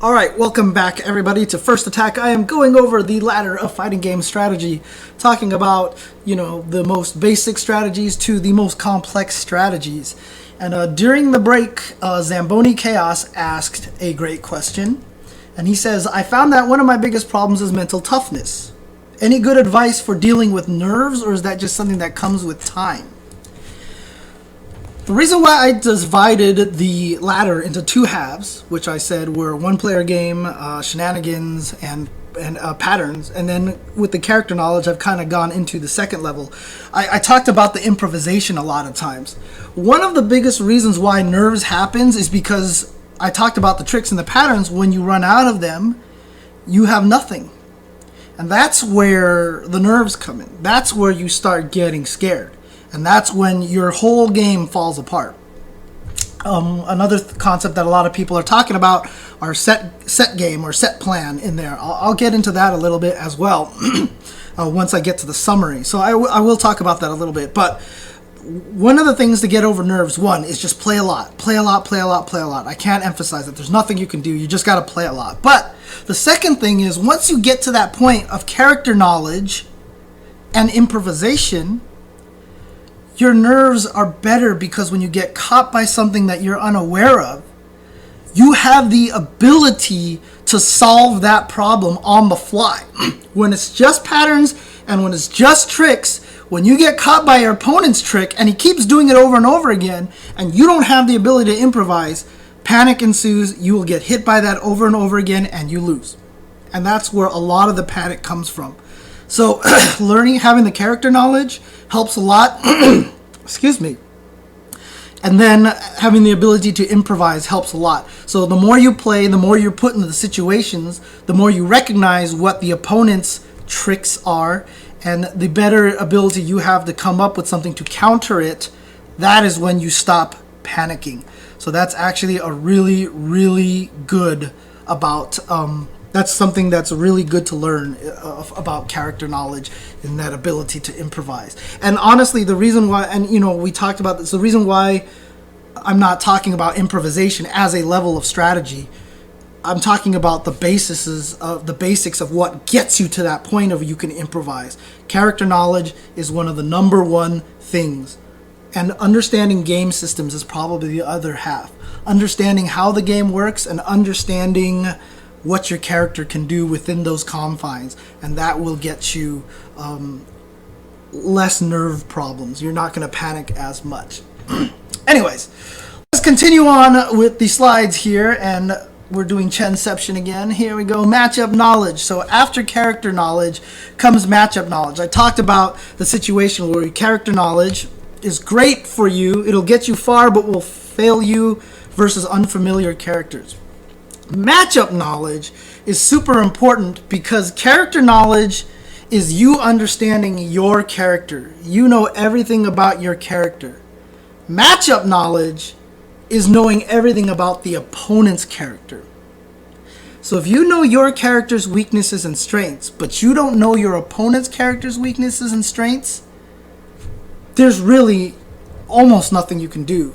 Alright, welcome back everybody to First Attack. I am going over the ladder of fighting game strategy, talking about, the most basic strategies to the most complex strategies. And during the break, Zamboni Chaos asked a great question, and he says, I found that one of my biggest problems is mental toughness. Any good advice for dealing with nerves, or is that just something that comes with time? The reason why I divided the ladder into two halves, which I said were one-player game, shenanigans, and patterns, and then with the character knowledge, I've kind of gone into the second level. I talked about the improvisation a lot of times. One of the biggest reasons why nerves happens is because I talked about the tricks and the patterns. When you run out of them, you have nothing. And that's where the nerves come in. That's where you start getting scared. And that's when your whole game falls apart. Another concept that a lot of people are talking about are set game or set plan in there. I'll get into that a little bit as well once I get to the summary. So I will talk about that a little bit. But one of the things to get over nerves, one, is just play a lot. Play a lot, play a lot, play a lot. I can't emphasize it. There's nothing you can do. You just got to play a lot. But the second thing is, once you get to that point of character knowledge and improvisation, your nerves are better, because when you get caught by something that you're unaware of, you have the ability to solve that problem on the fly. When it's just patterns and when it's just tricks, when you get caught by your opponent's trick and he keeps doing it over and over again and you don't have the ability to improvise, panic ensues. You will get hit by that over and over again and you lose. And that's where a lot of the panic comes from. So having the character knowledge helps a lot. Excuse me. And then having the ability to improvise helps a lot. So the more you play, the more you're put into the situations, the more you recognize what the opponent's tricks are, and the better ability you have to come up with something to counter it. That is when you stop panicking. So that's actually a really, really good about... That's something that's really good to learn about character knowledge and that ability to improvise. And honestly, the reason why, and we talked about this, the reason why I'm not talking about improvisation as a level of strategy, I'm talking about the basics of what gets you to that point of you can improvise. Character knowledge is one of the number one things. And understanding game systems is probably the other half. Understanding how the game works and understanding what your character can do within those confines, and that will get you less nerve problems. You're not going to panic as much. Anyways, let's continue on with the slides here, and we're doing Chenception again. Here we go, matchup knowledge. So after character knowledge comes matchup knowledge. I talked about the situation where character knowledge is great for you. It'll get you far, but will fail you versus unfamiliar characters. Matchup knowledge is super important because character knowledge is you understanding your character. You know everything about your character. Matchup knowledge is knowing everything about the opponent's character. So if you know your character's weaknesses and strengths, but you don't know your opponent's character's weaknesses and strengths, there's really almost nothing you can do.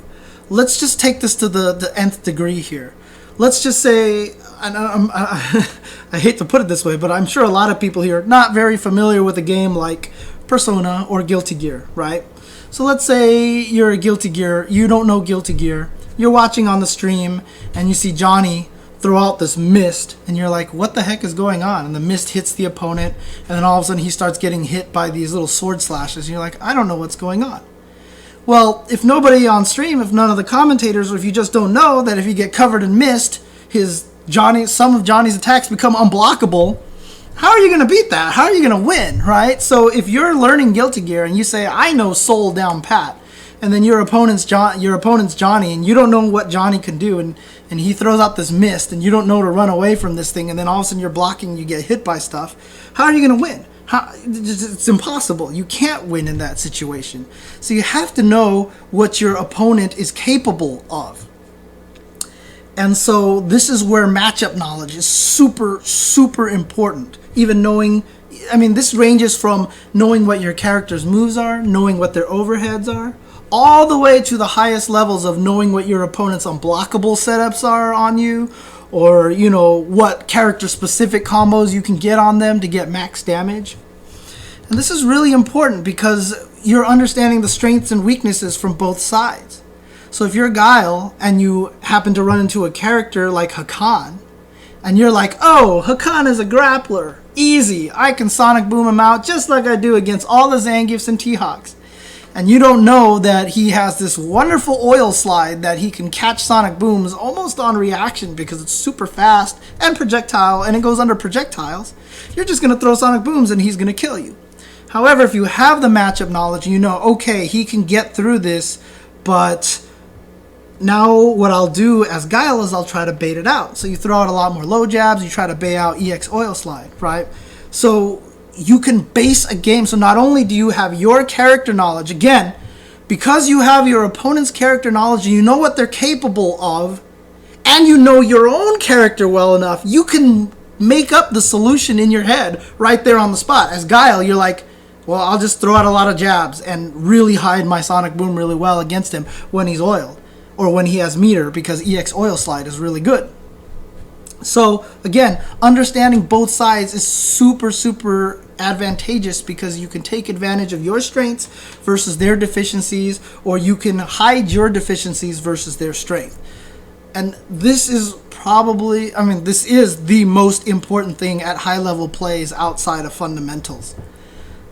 Let's just take this to the nth degree here. Let's just say, and I hate to put it this way, but I'm sure a lot of people here are not very familiar with a game like Persona or Guilty Gear, right? So let's say you're a Guilty Gear, you don't know Guilty Gear, you're watching on the stream, and you see Johnny throw out this mist, and you're like, what the heck is going on? And the mist hits the opponent, and then all of a sudden he starts getting hit by these little sword slashes, and you're like, I don't know what's going on. Well, if nobody on stream, if none of the commentators, or if you just don't know that if you get covered in mist, some of Johnny's attacks become unblockable, how are you going to beat that? How are you going to win, right? So if you're learning Guilty Gear and you say, I know Soul down pat, and then your opponent's Johnny, and you don't know what Johnny can do, and he throws out this mist, and you don't know to run away from this thing, and then all of a sudden you're blocking, you get hit by stuff, how are you going to win? It's impossible. You can't win in that situation. So you have to know what your opponent is capable of. And so this is where matchup knowledge is super, super important. Even knowing, this ranges from knowing what your character's moves are, knowing what their overheads are, all the way to the highest levels of knowing what your opponent's unblockable setups are on you, or, you know, what character-specific combos you can get on them to get max damage. And this is really important because you're understanding the strengths and weaknesses from both sides. So if you're Guile and you happen to run into a character like Hakan, and you're like, oh, Hakan is a grappler. Easy. I can Sonic Boom him out just like I do against all the Zangiefs and T-Hawks. And you don't know that he has this wonderful oil slide that he can catch Sonic Booms almost on reaction because it's super fast and projectile, and it goes under projectiles. You're just going to throw Sonic Booms and he's going to kill you. However, if you have the matchup knowledge, you know, okay, he can get through this, but now what I'll do as Guile is I'll try to bait it out. So you throw out a lot more low jabs, you try to bait out EX oil slide, right? So you can base a game. So not only do you have your character knowledge, again, because you have your opponent's character knowledge and you know what they're capable of, and you know your own character well enough, you can make up the solution in your head right there on the spot. As Guile, you're like, well, I'll just throw out a lot of jabs and really hide my Sonic Boom really well against him when he's oiled, or when he has meter, because EX oil slide is really good. So again, understanding both sides is super, super advantageous because you can take advantage of your strengths versus their deficiencies, or you can hide your deficiencies versus their strength. And this is probably, I mean, this is the most important thing at high level plays outside of fundamentals.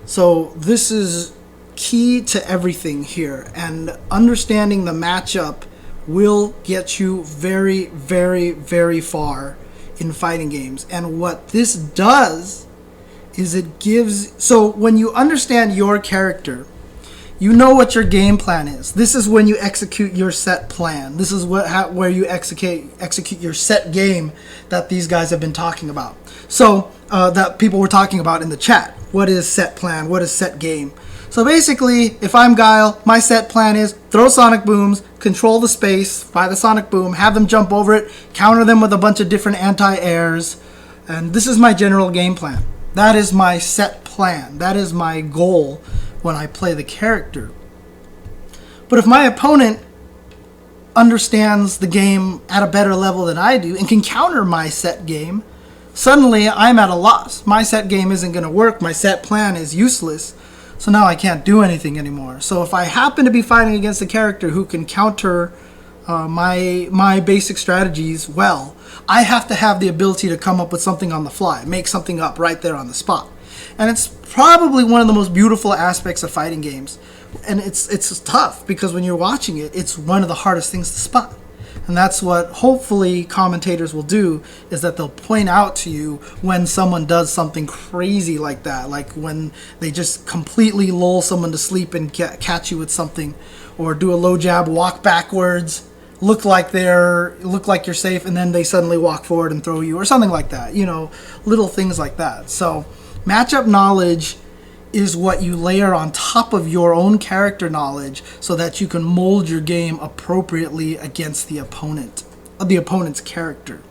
So this is key to everything here, and understanding the matchup will get you very, very, very far in fighting games. And what this does is it gives, so when you understand your character, you know what your game plan is. This is when you execute your set plan. This is where you execute your set game that these guys have been talking about. So that people were talking about in the chat. What is set plan? What is set game? So basically, if I'm Guile, my set plan is throw Sonic Booms, control the space by the Sonic Boom, have them jump over it, counter them with a bunch of different anti-airs, and this is my general game plan. That is my set plan. That is my goal when I play the character. But if my opponent understands the game at a better level than I do and can counter my set game, suddenly I'm at a loss. My set game isn't going to work. My set plan is useless. So now I can't do anything anymore. So if I happen to be fighting against a character who can counter my basic strategies well, I have to have the ability to come up with something on the fly, make something up right there on the spot. And it's probably one of the most beautiful aspects of fighting games. And it's tough because when you're watching it, it's one of the hardest things to spot. And that's what hopefully commentators will do, is that they'll point out to you when someone does something crazy like that, like when they just completely lull someone to sleep and catch you with something, or do a low jab, walk backwards, look like you're safe, and then they suddenly walk forward and throw you, or something like that. You know, little things like that. So matchup knowledge is what you layer on top of your own character knowledge so that you can mold your game appropriately against the opponent's character.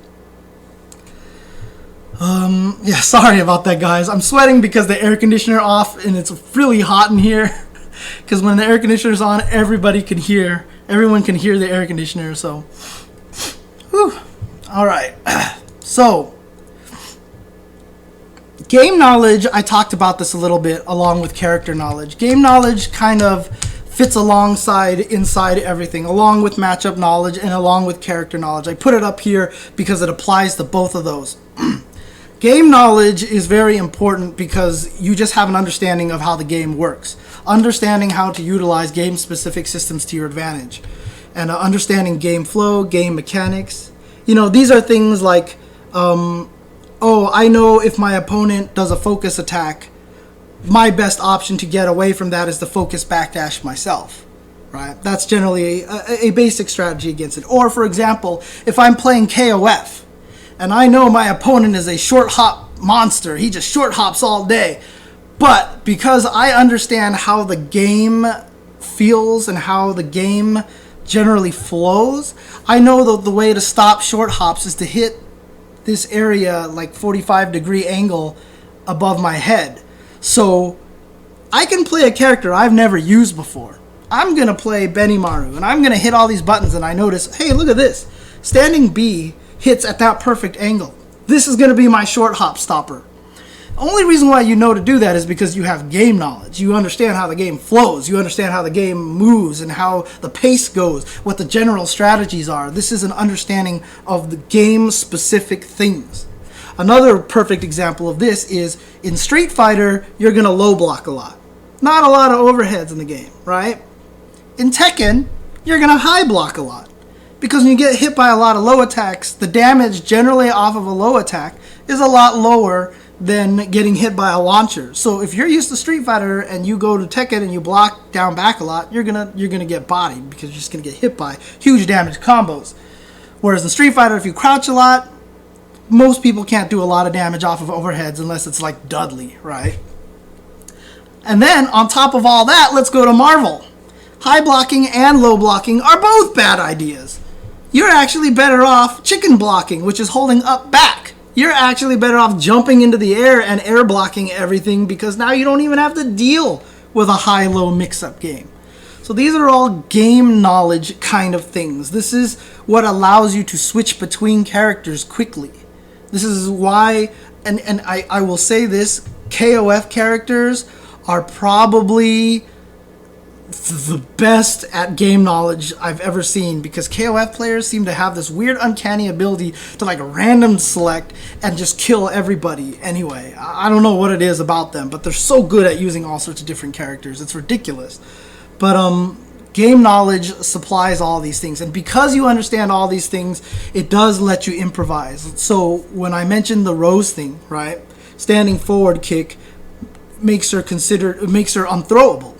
Yeah, sorry about that, guys. I'm sweating because the air conditioner off and it's really hot in here. Because when the air conditioner's on, everyone can hear the air conditioner. So, whew. All right. So, game knowledge, I talked about this a little bit along with character knowledge. Game knowledge kind of fits inside everything, along with matchup knowledge and along with character knowledge. I put it up here because it applies to both of those. Game knowledge is very important because you just have an understanding of how the game works. Understanding how to utilize game-specific systems to your advantage. And understanding game flow, game mechanics. You know, these are things like, oh, I know if my opponent does a focus attack, my best option to get away from that is to focus backdash myself, right? That's generally a basic strategy against it. Or, for example, if I'm playing KOF, and I know my opponent is a short hop monster, he just short hops all day, but because I understand how the game feels and how the game generally flows, I know that the way to stop short hops is to hit this area like 45-degree angle above my head. So I can play a character I've never used before. I'm going to play Benimaru, and I'm going to hit all these buttons, and I notice, hey, look at this. Standing B hits at that perfect angle. This is going to be my short hop stopper. The only reason why you know to do that is because you have game knowledge. You understand how the game flows. You understand how the game moves and how the pace goes, what the general strategies are. This is an understanding of the game-specific things. Another perfect example of this is in Street Fighter, you're going to low block a lot. Not a lot of overheads in the game, right? In Tekken, you're going to high block a lot. Because when you get hit by a lot of low attacks, the damage generally off of a low attack is a lot lower than getting hit by a launcher. So if you're used to Street Fighter and you go to Tekken and you block down back a lot, you're gonna get bodied because you're just gonna get hit by huge damage combos. Whereas in Street Fighter, if you crouch a lot, most people can't do a lot of damage off of overheads unless it's like Dudley, right? And then on top of all that, let's go to Marvel. High blocking and low blocking are both bad ideas. You're actually better off chicken blocking, which is holding up back. You're actually better off jumping into the air and air blocking everything because now you don't even have to deal with a high-low mix-up game. So these are all game knowledge kind of things. This is what allows you to switch between characters quickly. This is why, and I will say this, KOF characters are probably the best at game knowledge I've ever seen, because KOF players seem to have this weird uncanny ability to like random select and just kill everybody anyway. I don't know what it is about them, but they're so good at using all sorts of different characters. It's ridiculous. But game knowledge supplies all these things, and because you understand all these things, it does let you improvise. So when I mentioned the Rose thing, right? Standing forward kick makes her unthrowable.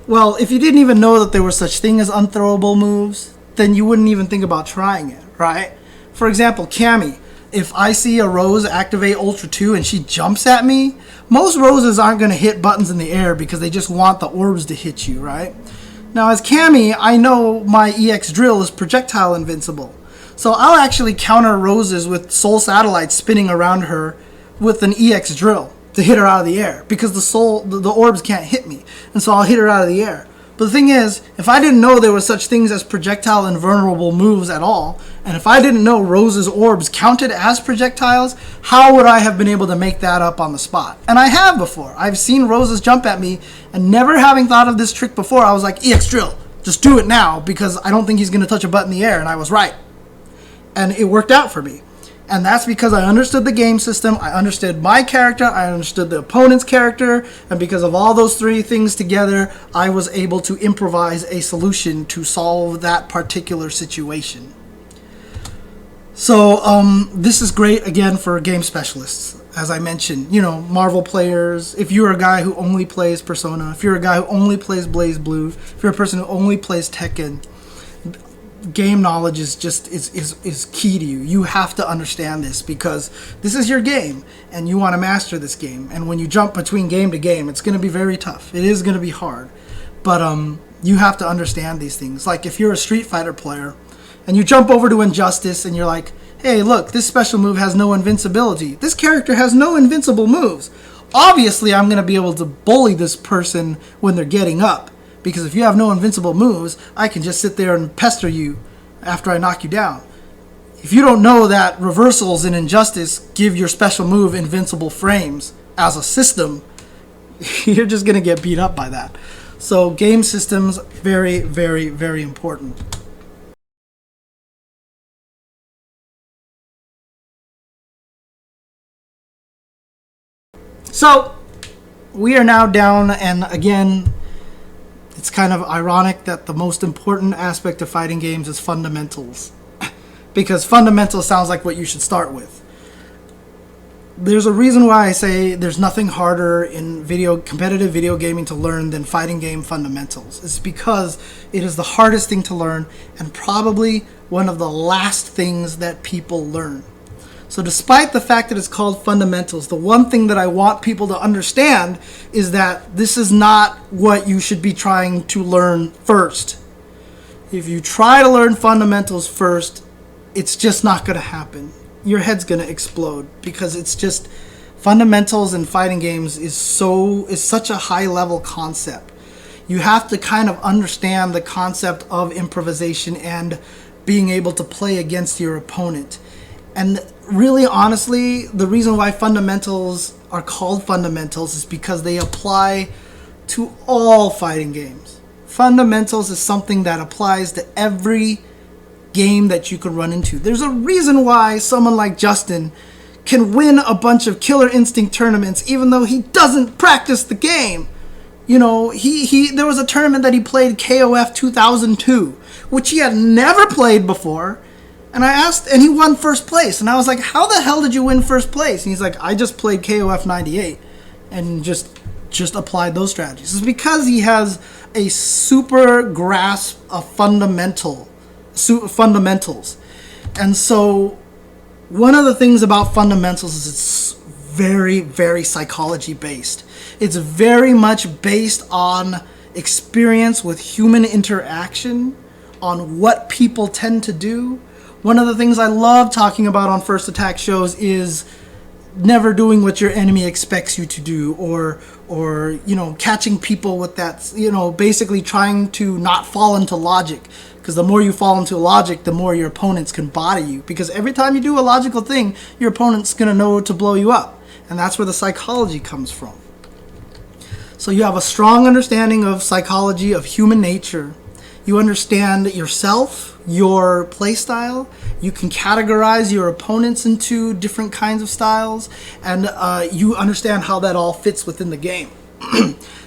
Well, if you didn't even know that there was such thing as unthrowable moves, then you wouldn't even think about trying it, right? For example, Cammy. If I see a Rose activate Ultra 2 and she jumps at me, most Roses aren't going to hit buttons in the air because they just want the orbs to hit you, right? Now, as Cammy, I know my EX drill is projectile invincible. So I'll actually counter Roses with Soul Satellites spinning around her with an EX drill to hit her out of the air, because the orbs can't hit me, and so I'll hit her out of the air. But the thing is, if I didn't know there were such things as projectile invulnerable moves at all, and if I didn't know Rose's orbs counted as projectiles, how would I have been able to make that up on the spot? And I have before. I've seen Roses jump at me, and never having thought of this trick before, I was like, EX drill, just do it now, because I don't think he's going to touch a button in the air, and I was right. And it worked out for me. And that's because I understood the game system, I understood my character, I understood the opponent's character, and because of all those three things together, I was able to improvise a solution to solve that particular situation. So this is great, again, for game specialists. As I mentioned, you know, Marvel players, if you're a guy who only plays Persona, if you're a guy who only plays BlazBlue, if you're a person who only plays Tekken, game knowledge is just is key to you. You have to understand this because this is your game and you want to master this game. And when you jump between game to game, it's going to be very tough. It is going to be hard. But you have to understand these things. Like if you're a Street Fighter player and you jump over to Injustice and you're like, hey, look, this special move has no invincibility. This character has no invincible moves. Obviously, I'm going to be able to bully this person when they're getting up. Because if you have no invincible moves, I can just sit there and pester you after I knock you down. If you don't know that reversals in Injustice give your special move invincible frames as a system, you're just going to get beat up by that. So game systems, very, very, very important. So we are now down, and again, it's kind of ironic that the most important aspect of fighting games is fundamentals. Because fundamentals sounds like what you should start with. There's a reason why I say there's nothing harder in competitive video gaming to learn than fighting game fundamentals. It's because it is the hardest thing to learn and probably one of the last things that people learn. So despite the fact that it's called fundamentals, the one thing that I want people to understand is that this is not what you should be trying to learn first. If you try to learn fundamentals first, it's just not going to happen. Your head's going to explode because it's just fundamentals in fighting games is such a high level concept. You have to kind of understand the concept of improvisation and being able to play against your opponent. And really, honestly, the reason why fundamentals are called fundamentals is because they apply to all fighting games. Fundamentals is something that applies to every game that you can run into. There's a reason why someone like Justin can win a bunch of Killer Instinct tournaments even though he doesn't practice the game. You know, there was a tournament that he played, KOF 2002, which he had never played before. And I asked, and he won first place. And I was like, how the hell did you win first place? And he's like, I just played KOF 98 and just applied those strategies. It's because he has a super grasp of fundamentals. And so one of the things about fundamentals is it's very, very psychology based. It's very much based on experience with human interaction, on what people tend to do. One of the things I love talking about on First Attack shows is never doing what your enemy expects you to do, or you know, catching people with that, you know, basically trying to not fall into logic, because the more you fall into logic, the more your opponents can body you, because every time you do a logical thing, your opponent's going to know to blow you up, and that's where the psychology comes from. So you have a strong understanding of psychology, of human nature. You understand yourself, your play style. You can categorize your opponents into different kinds of styles, and you understand how that all fits within the game.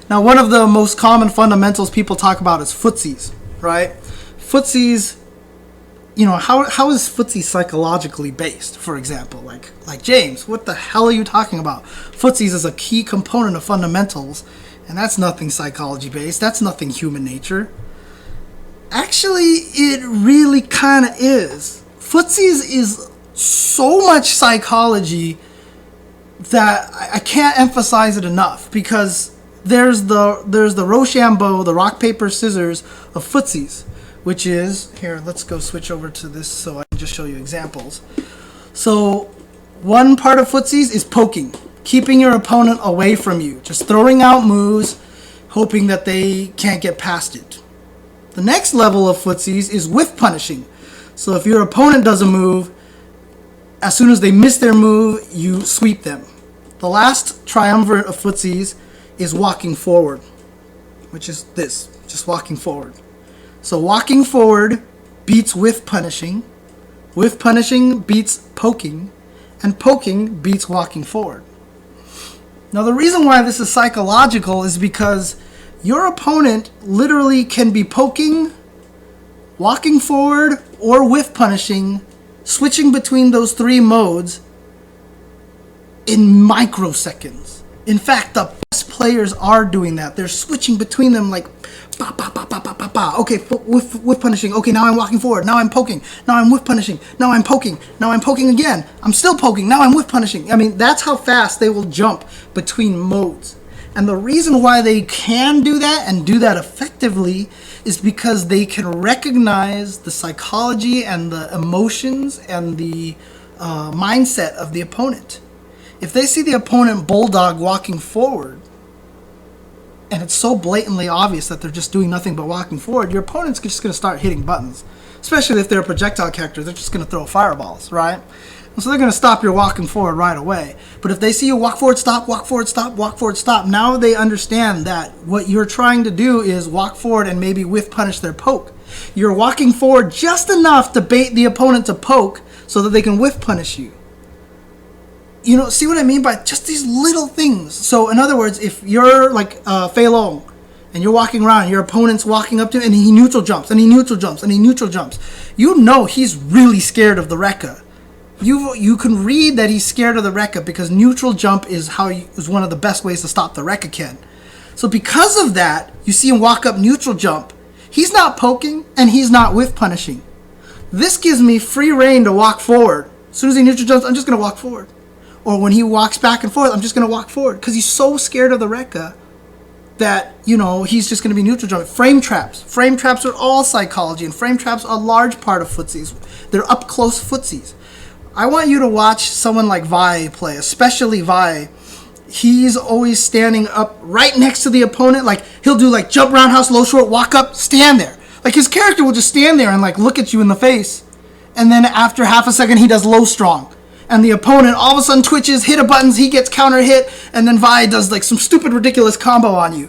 Now, one of the most common fundamentals people talk about is footsies, right? Footsies, you know, how is footsie psychologically based, for example? Like James, what the hell are you talking about? Footsies is a key component of fundamentals, and that's nothing psychology based. That's nothing human nature. Actually, it really kind of is. Footsies is so much psychology that I can't emphasize it enough, because there's the Rochambeau, the rock, paper, scissors of footsies, which is, here, let's go switch over to this so I can just show you examples. So one part of footsies is poking, keeping your opponent away from you, just throwing out moves, hoping that they can't get past it. The next level of footsies is whiff punishing. So if your opponent does a move, as soon as they miss their move, you sweep them. The last triumvirate of footsies is walking forward, which is this, just walking forward. So walking forward beats whiff punishing beats poking, and poking beats walking forward. Now the reason why this is psychological is because your opponent literally can be poking, walking forward, or whiff punishing, switching between those three modes in microseconds. In fact, the best players are doing that. They're switching between them like, ba, ba, ba, ba, ba, ba, ba. Okay, whiff punishing. Okay, now I'm walking forward. Now I'm poking. Now I'm whiff punishing. Now I'm poking. Now I'm poking again. I'm still poking. Now I'm whiff punishing. I mean, that's how fast they will jump between modes. And the reason why they can do that and do that effectively is because they can recognize the psychology and the emotions and the mindset of the opponent. If they see the opponent bulldog walking forward, and it's so blatantly obvious that they're just doing nothing but walking forward, your opponent's just going to start hitting buttons. Especially if they're a projectile character, they're just going to throw fireballs, right? So they're going to stop your walking forward right away. But if they see you walk forward, stop, walk forward, stop, walk forward, stop, now they understand that what you're trying to do is walk forward and maybe whiff punish their poke. You're walking forward just enough to bait the opponent to poke so that they can whiff punish you. You know, see what I mean by just these little things? So in other words, if you're like Fei Long and you're walking around, your opponent's walking up to you and he neutral jumps and he neutral jumps and he neutral jumps, you know he's really scared of the Rekka. You can read that he's scared of the Rekka because neutral jump is one of the best ways to stop the Rekka Ken. So because of that, you see him walk up neutral jump. He's not poking and he's not whiff punishing. This gives me free reign to walk forward. As soon as he neutral jumps, I'm just going to walk forward. Or when he walks back and forth, I'm just going to walk forward because he's so scared of the Rekka that, you know, he's just going to be neutral jumping. Frame traps. Frame traps are all psychology, and frame traps are a large part of footsies. They're up close footsies. I want you to watch someone like Vi play, especially Vi. He's always standing up right next to the opponent. Like, he'll do like jump roundhouse, low short, walk up, stand there. Like, his character will just stand there and like look at you in the face and then after half a second he does low strong, and the opponent all of a sudden twitches, hit a buttons, he gets counter hit, and then Vi does like some stupid ridiculous combo on you.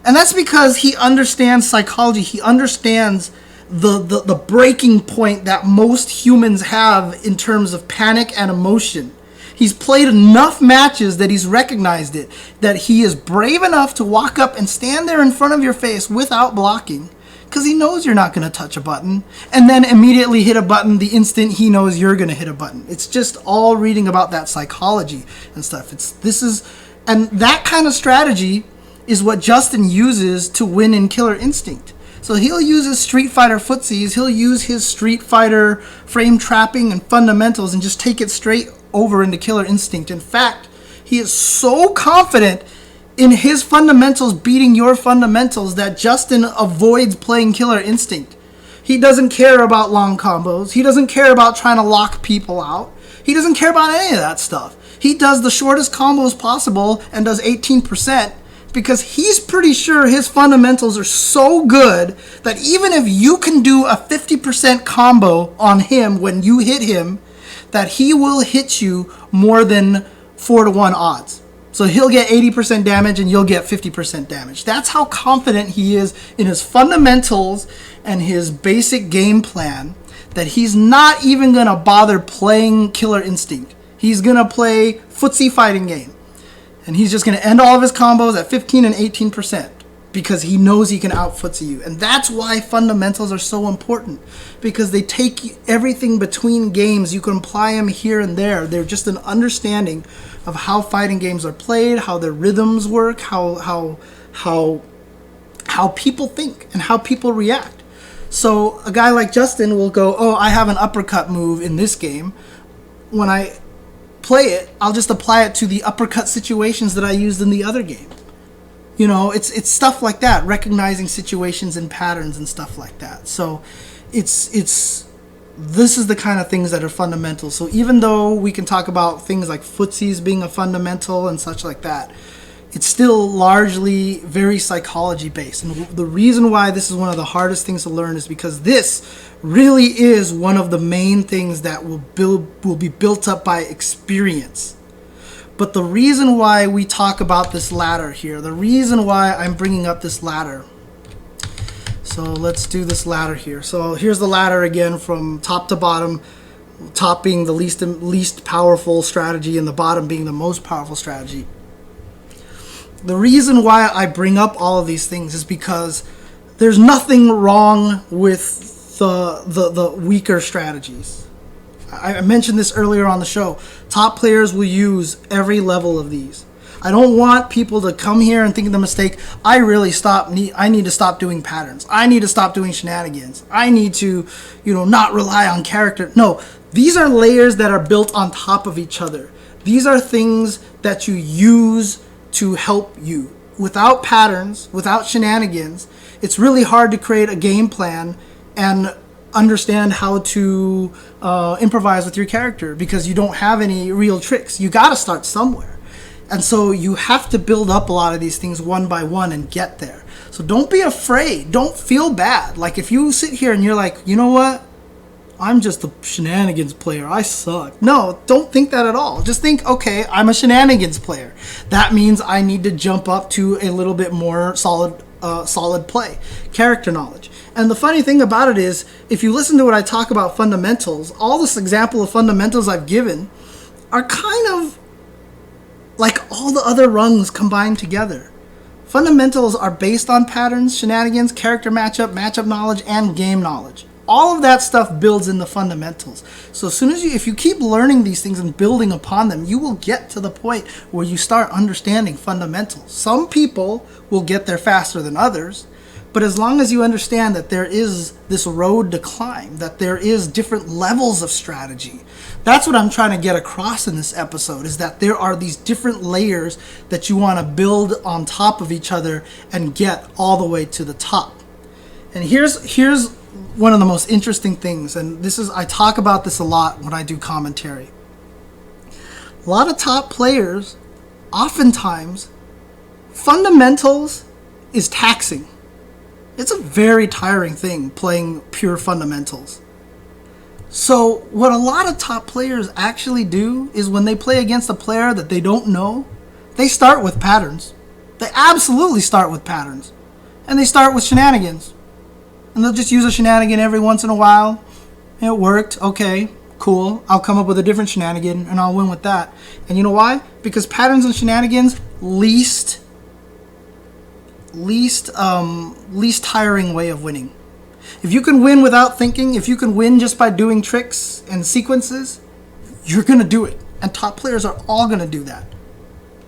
And that's because he understands psychology. He understands the breaking point that most humans have in terms of panic and emotion. He's played enough matches that he's recognized it, that he is brave enough to walk up and stand there in front of your face without blocking, because he knows you're not going to touch a button, and then immediately hit a button the instant he knows you're going to hit a button. It's just all reading about that psychology and stuff. And that kind of strategy is what Justin uses to win in Killer Instinct. So he'll use his Street Fighter footsies, he'll use his Street Fighter frame trapping and fundamentals and just take it straight over into Killer Instinct. In fact, he is so confident in his fundamentals beating your fundamentals that Justin avoids playing Killer Instinct. He doesn't care about long combos. He doesn't care about trying to lock people out. He doesn't care about any of that stuff. He does the shortest combos possible and does 18%. Because he's pretty sure his fundamentals are so good that even if you can do a 50% combo on him when you hit him, that he will hit you more than 4-to-1 odds. So he'll get 80% damage and you'll get 50% damage. That's how confident he is in his fundamentals and his basic game plan, that he's not even going to bother playing Killer Instinct. He's going to play footsie fighting game. And he's just going to end all of his combos at 15 and 18% because he knows he can out-footsie you. And that's why fundamentals are so important, because they take everything between games. You can apply them here and there. They're just an understanding of how fighting games are played, how their rhythms work, how people think and how people react. So a guy like Justin will go, oh, I have an uppercut move in this game. When I play it, I'll just apply it to the uppercut situations that I used in the other game. You know, it's stuff like that, recognizing situations and patterns and stuff like that. So this is the kind of things that are fundamental. So even though we can talk about things like footsies being a fundamental and such like that, it's still largely very psychology based. And the reason why this is one of the hardest things to learn is because this really is one of the main things that will be built up by experience. But the reason why we talk about this ladder here, the reason why I'm bringing up this ladder, so let's do this ladder here. So here's the ladder again from top to bottom, top being the least powerful strategy and the bottom being the most powerful strategy. The reason why I bring up all of these things is because there's nothing wrong with the weaker strategies. I mentioned this earlier on the show. Top players will use every level of these. I don't want people to come here and think of the mistake, I need to stop doing patterns. I need to stop doing shenanigans. I need to, not rely on character. No, these are layers that are built on top of each other. These are things that you use to help you. Without patterns, without shenanigans, it's really hard to create a game plan and understand how to improvise with your character, because you don't have any real tricks. You got to start somewhere. And so you have to build up a lot of these things one by one and get there. So don't be afraid. Don't feel bad. Like if you sit here and you're like, you know what? I'm just a shenanigans player. I suck. No, don't think that at all. Just think, okay, I'm a shenanigans player. That means I need to jump up to a little bit more solid play, character knowledge. And the funny thing about it is, if you listen to what I talk about fundamentals, all this example of fundamentals I've given are kind of like all the other rungs combined together. Fundamentals are based on patterns, shenanigans, character matchup knowledge, and game knowledge. All of that stuff builds in the fundamentals. So as soon as if you keep learning these things and building upon them, you will get to the point where you start understanding fundamentals. Some people will get there faster than others, but as long as you understand that there is this road to climb, that there is different levels of strategy, that's what I'm trying to get across in this episode, is that there are these different layers that you want to build on top of each other and get all the way to the top. And here's one of the most interesting things, and I talk about this a lot when I do commentary. A lot of top players, oftentimes, fundamentals is taxing. It's a very tiring thing playing pure fundamentals. So what a lot of top players actually do is when they play against a player that they don't know, they start with patterns. They absolutely start with patterns. And they start with shenanigans. And they'll just use a shenanigan every once in a while. It worked. Okay, cool. I'll come up with a different shenanigan and I'll win with that. And you know why? Because patterns and shenanigans, least tiring way of winning. If you can win without thinking, if you can win just by doing tricks and sequences, you're going to do it. And top players are all going to do that.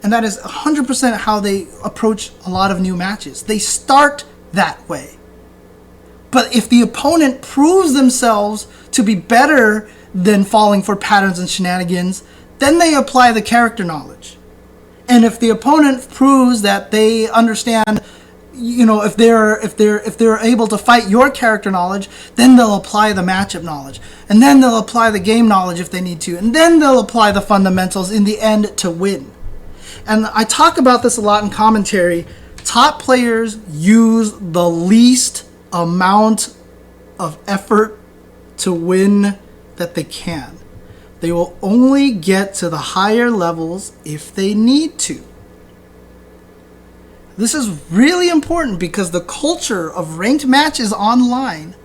And that is 100% how they approach a lot of new matches. They start that way. But if the opponent proves themselves to be better than falling for patterns and shenanigans, then they apply the character knowledge. And if the opponent proves that they understand, you know, if they're able to fight your character knowledge, then they'll apply the matchup knowledge. And then they'll apply the game knowledge if they need to. And then they'll apply the fundamentals in the end to win. And I talk about this a lot in commentary. Top players use the least amount of effort to win that they can. They will only get to the higher levels if they need to. This is really important because the culture of ranked matches online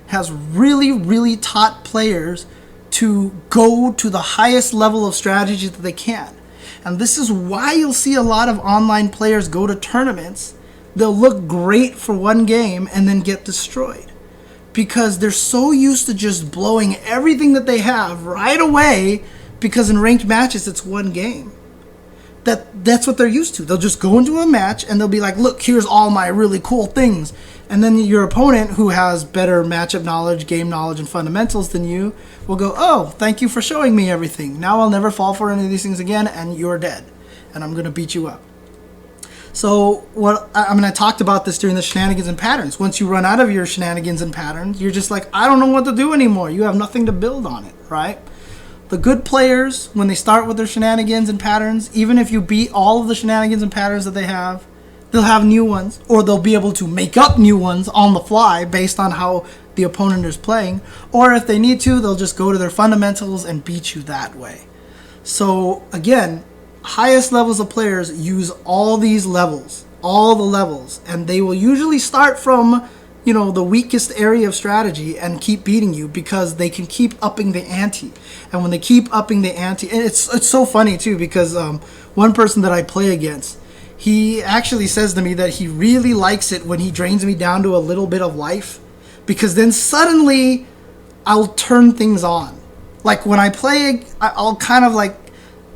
has really taught players to go to the highest level of strategy that they can. And this is why you'll see a lot of online players go to tournaments. They'll look great for one game and then get destroyed. Because they're so used to just blowing everything that they have right away, because in ranked matches it's one game. That's what they're used to. They'll just go into a match and they'll be like, look, here's all my really cool things. And then your opponent, who has better matchup knowledge, game knowledge, and fundamentals than you, will go, oh, thank you for showing me everything. Now I'll never fall for any of these things again, and you're dead. And I'm going to beat you up. So I talked about this during the shenanigans and patterns. Once you run out of your shenanigans and patterns, you're just like, I don't know what to do anymore. You have nothing to build on it, right? The good players, when they start with their shenanigans and patterns, even if you beat all of the shenanigans and patterns that they have, they'll have new ones, or they'll be able to make up new ones on the fly based on how the opponent is playing. Or if they need to, they'll just go to their fundamentals and beat you that way. So again, highest levels of players use all these levels, all the levels, and they will usually start from, you know, the weakest area of strategy and keep beating you because they can keep upping the ante. And when they keep upping the ante, and it's so funny too, because one person that I play against, he actually says to me that he really likes it when he drains me down to a little bit of life, because then suddenly I'll turn things on. Like when I play, I'll kind of like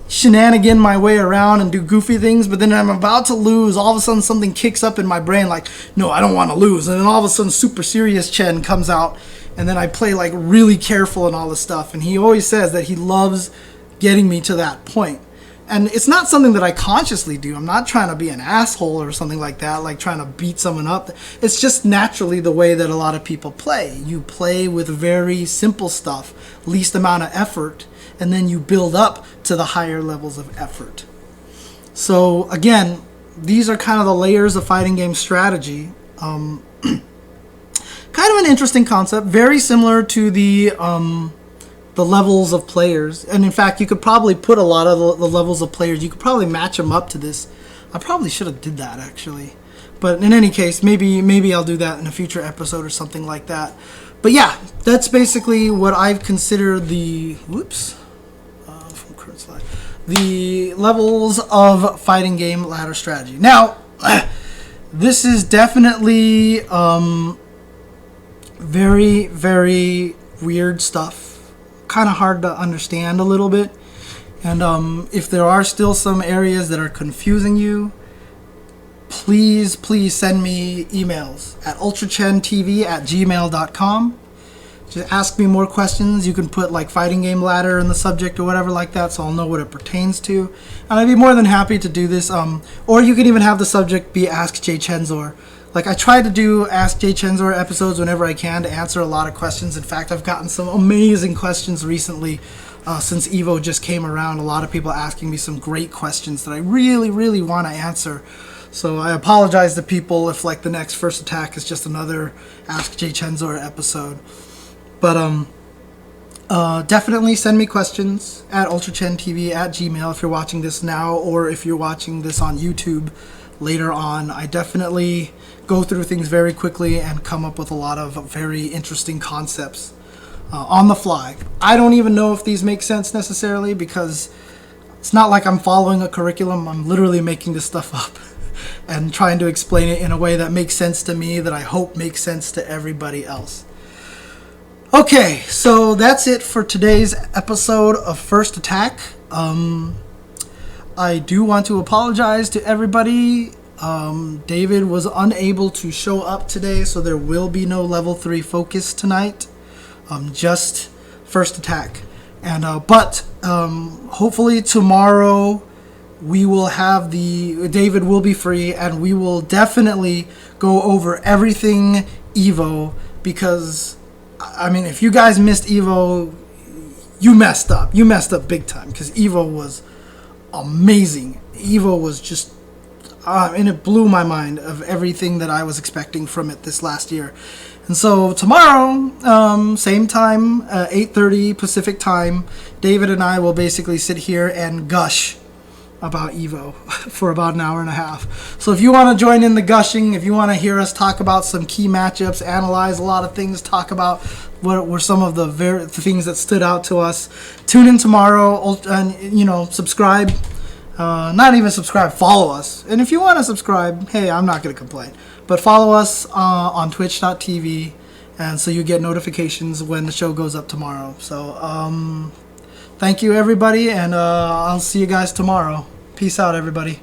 shenanigan my way around and do goofy things, but then I'm about to lose, all of a sudden something kicks up in my brain like, no, I don't want to lose. And then all of a sudden super serious Chen comes out, and then I play like really careful and all this stuff. And he always says that he loves getting me to that point. And it's not something that I consciously do. I'm not trying to be an asshole or something like that, like trying to beat someone up. It's just naturally the way that a lot of people play. You play with very simple stuff, least amount of effort, and then you build up to the higher levels of effort. So again, these are kind of the layers of fighting game strategy. Kind of an interesting concept, very similar to the levels of players. And in fact, you could probably put a lot of the levels of players, you could probably match them up to this. I probably should have did that actually. But in any case, maybe I'll do that in a future episode or something like that. But yeah, that's basically what I've considered the the levels of fighting game ladder strategy. Now, this is definitely very, very weird stuff. Kind of hard to understand a little bit. And if there are still some areas that are confusing you, please send me emails at ultrachentv@gmail.com. Just ask me more questions. You can put like fighting game ladder in the subject or whatever like that, so I'll know what it pertains to. And I'd be more than happy to do this. Or you can even have the subject be Ask jchensor. Like I try to do Ask jchensor episodes whenever I can to answer a lot of questions. In fact, I've gotten some amazing questions recently since Evo just came around. A lot of people asking me some great questions that I really want to answer. So I apologize to people if like the next First Attack is just another Ask jchensor episode. But Definitely send me questions at UltraChenTV at Gmail if you're watching this now, or if you're watching this on YouTube later on. I definitely go through things very quickly and come up with a lot of very interesting concepts on the fly. I don't even know if these make sense necessarily, because it's not like I'm following a curriculum. I'm literally making this stuff up and trying to explain it in a way that makes sense to me, that I hope makes sense to everybody else. Okay, so that's it for today's episode of First Attack. I do want to apologize to everybody. David was unable to show up today, so there will be no level 3 focus tonight. Just First Attack. And but hopefully tomorrow we will have David will be free, and we will definitely go over everything Evo, because I mean, if you guys missed Evo, you messed up. You messed up big time, because Evo was amazing. Evo was just, and it blew my mind of everything that I was expecting from it this last year. And so tomorrow, same time, 8:30 Pacific time, David and I will basically sit here and gush about Evo for about an hour and a half. So if you want to join in the gushing, if you want to hear us talk about some key matchups, analyze a lot of things, talk about what were some of the things that stood out to us, tune in tomorrow, and subscribe. Not even subscribe, follow us. And if you want to subscribe, hey, I'm not going to complain. But follow us on twitch.tv, and so you get notifications when the show goes up tomorrow. So thank you, everybody, and I'll see you guys tomorrow. Peace out, everybody.